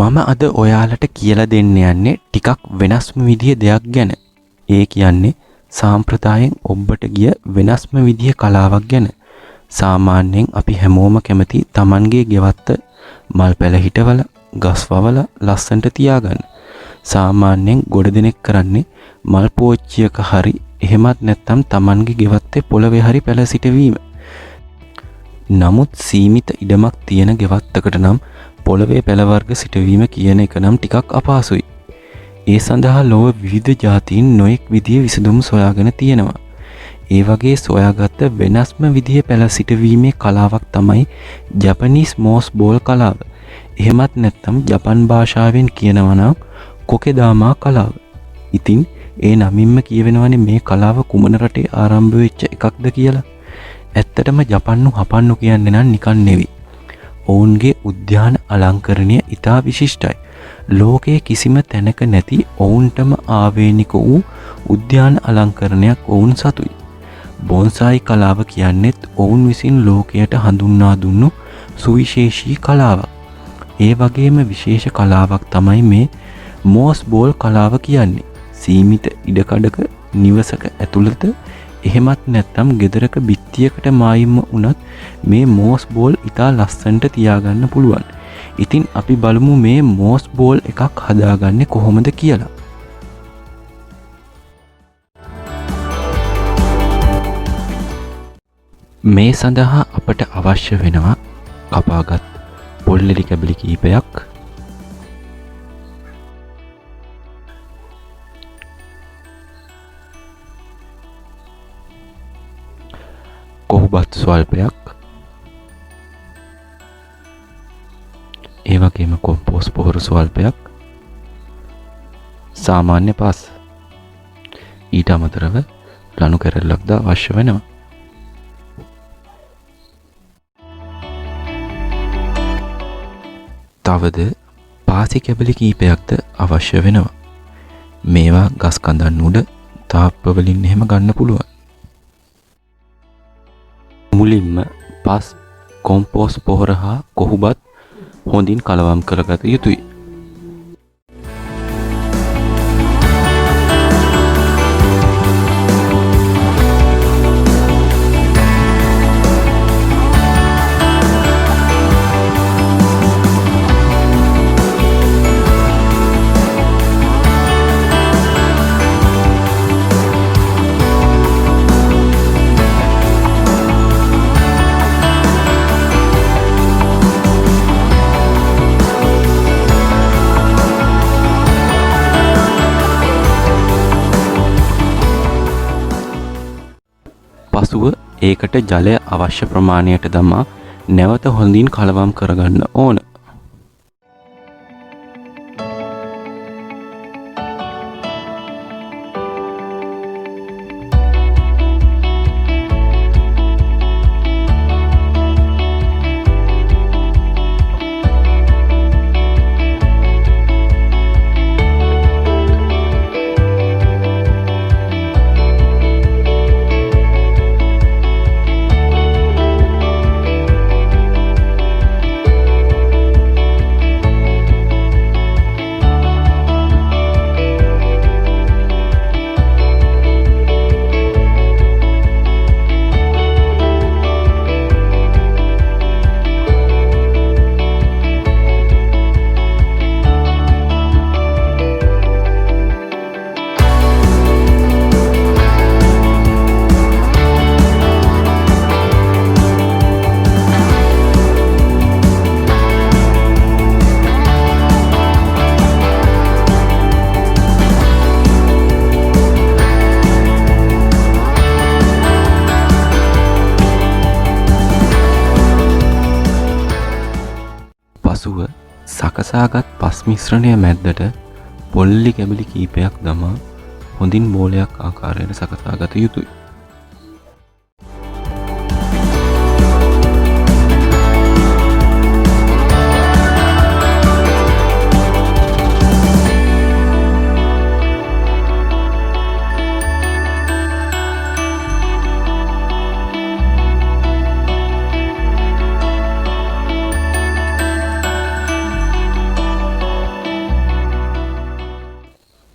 මම අද ඔයාලට කියලා දෙන්න යන්නේ ටිකක් වෙනස්ම විදිය දෙයක් ගැන. ඒ කියන්නේ සාම්ප්‍රදායෙන් ඔබට ගිය වෙනස්ම විදිය කලාවක් ගැන. සාමාන්‍යයෙන් අපි හැමෝම කැමති Tamanගේ ගෙවත්ත මල් පැල හිටවල, ගස් වවලා ලස්සනට තියාගන්න. සාමාන්‍යයෙන් ගොඩ දෙනෙක් කරන්නේ මල් පෝච්චියක හරි එහෙමත් නැත්නම් Tamanගේ ගෙවත්තේ පොළවේ හරි පැල සිටවීම. නමුත් සීමිත ඉඩමක් තියෙන ගෙවත්තකට නම් පොළවේ පැල වර්ග සිටවීම කියන එක නම් ටිකක් අපහසුයි. ඒ සඳහා ලෝව විවිධ ජාතීන් නොඑක් විදිහේ විසඳුම් සොයාගෙන තියෙනවා. ඒ වගේ සොයාගත්ත වෙනස්ම විදිහේ පැල සිටවීමේ කලාවක් තමයි ජපනීස් mossball කලාව. එහෙමත් නැත්නම් ජපන් භාෂාවෙන් කියනවා නම් කොකෙදාමා කලාව. ඉතින් ඒ නමින්ම කියවෙනවනේ මේ කලාව කුමන රටේ ආරම්භ වෙච්ච එකක්ද කියලා. ඇත්තටම ජපන්නු හපන්නු කියන්නේ නම් නිකන් නෙවෙයි. ඔවුන්ගේ උද්‍යාන අලංකරණය ඉතා විශිෂ්ටයි. ලෝකයේ කිසිම තැනක නැති ඔවුන්ටම ආවේනික වූ උද්‍යාන අලංකරණයක් ඔවුන් සතුයි. බොන්සායි කලාව කියන්නේත් ඔවුන් විසින් ලෝකයට හඳුන්වා දුන්නු සුවිශේෂී කලාවක්. ඒ වගේම විශේෂ කලාවක් තමයි මේ mossball කලාව කියන්නේ. සීමිත ඉඩකඩක නිවසක ඇතුළත එහෙමත් නැත්නම් ගෙදරක බිත්තියකට මායිම්ම වුණත් මේ mossball ඉතා ලස්සනට තියාගන්න පුළුවන්. ඉතින් අපි බලමු මේ mossball එකක් හදාගන්නේ කොහොමද කියලා. මේ සඳහා අපට අවශ්‍ය වෙනවා කපාගත් පොල්ලෙලි කැබලි කීපයක්, කොහුබත් ස්වල්පයක්, ඒ වගේම කොම්පෝස් පොහොර ස්වල්පයක්, සාමාන්‍ය පස්. ඊට අමතරව ලණු කැරල්ලක්ද අවශ්‍ය වෙනවා. තවද පාසි කැබලි කීපයක්ද අවශ්‍ය වෙනවා. මේවා ගස් කඳන් උඩ තාප්ප වලින් එහෙම ගන්න පුළුවන්. මුලින්ම පස්, කොම්පෝස් පොහොර හා කොහුබත් හොඳින් කලවම් කරගත යුතුයි. පසුව ඒකට ජලය අවශ්‍ය ප්‍රමාණයට දමා නැවත හොඳින් කලවම් කරගන්න ඕන. පසුව සකසාගත් පස් මිශ්‍රණය මැද්දට පොල්ලි කැබලි කීපයක් දමා හොඳින් බෝලයක් ආකාරයට සකසාගත යුතුයි.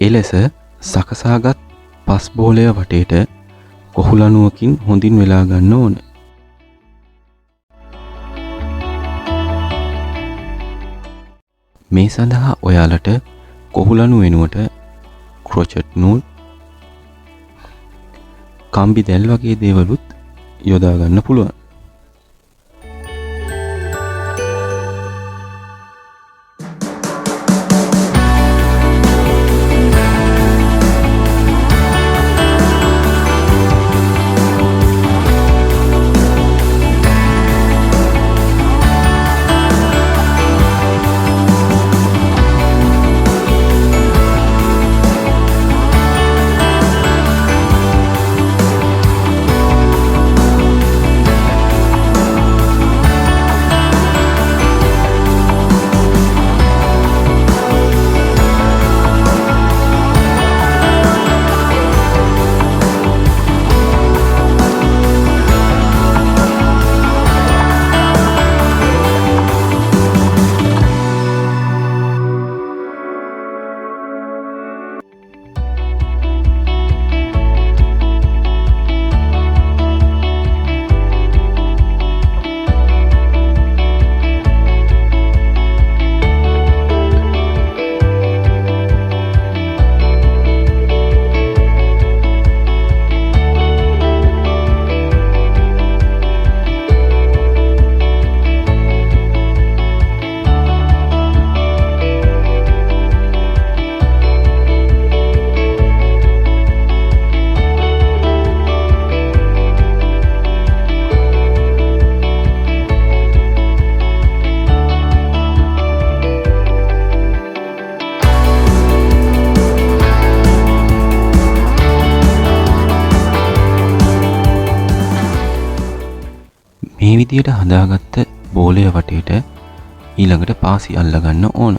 එලෙස සකසාගත් පස් බෝලය වටේට කොහුලනුවකින් හොඳින් වෙලා ගන්න ඕන. මේ සඳහා ඔයාලට කොහුලනු වෙනුවට ක්‍රොචට් නූල්, කම්බි දැල් වගේ දේවලුත් යොදා ගන්න පුළුවන්. මේ විදියට හදාගත්ත බෝලය වටේට ඊළඟට පාසි අල්ලගන්න ඕන.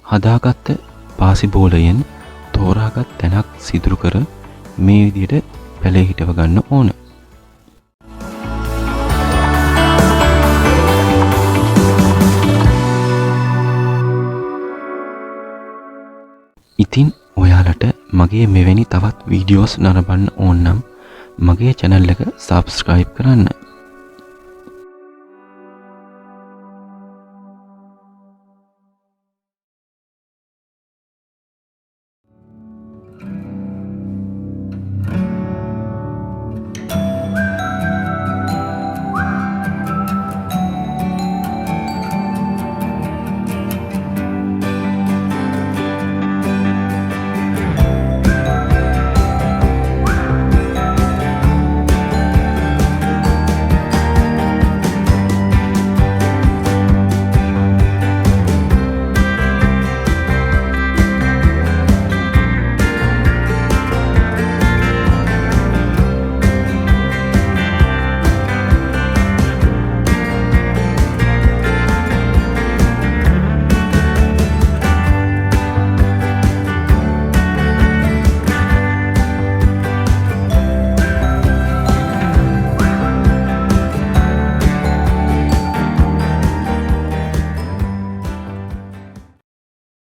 හදාගත්ත පාසි බෝලයෙන් තෝරාගත් තැනක් සිදුරු කර මේ විදිහට පැලේ හිටව ගන්න ඕන. ඉතින් ඔයාලට මගේ මෙවැනි තවත් වීඩියෝස් නරඹන්න ඕන නම් මගේ channel එක subscribe කරන්න.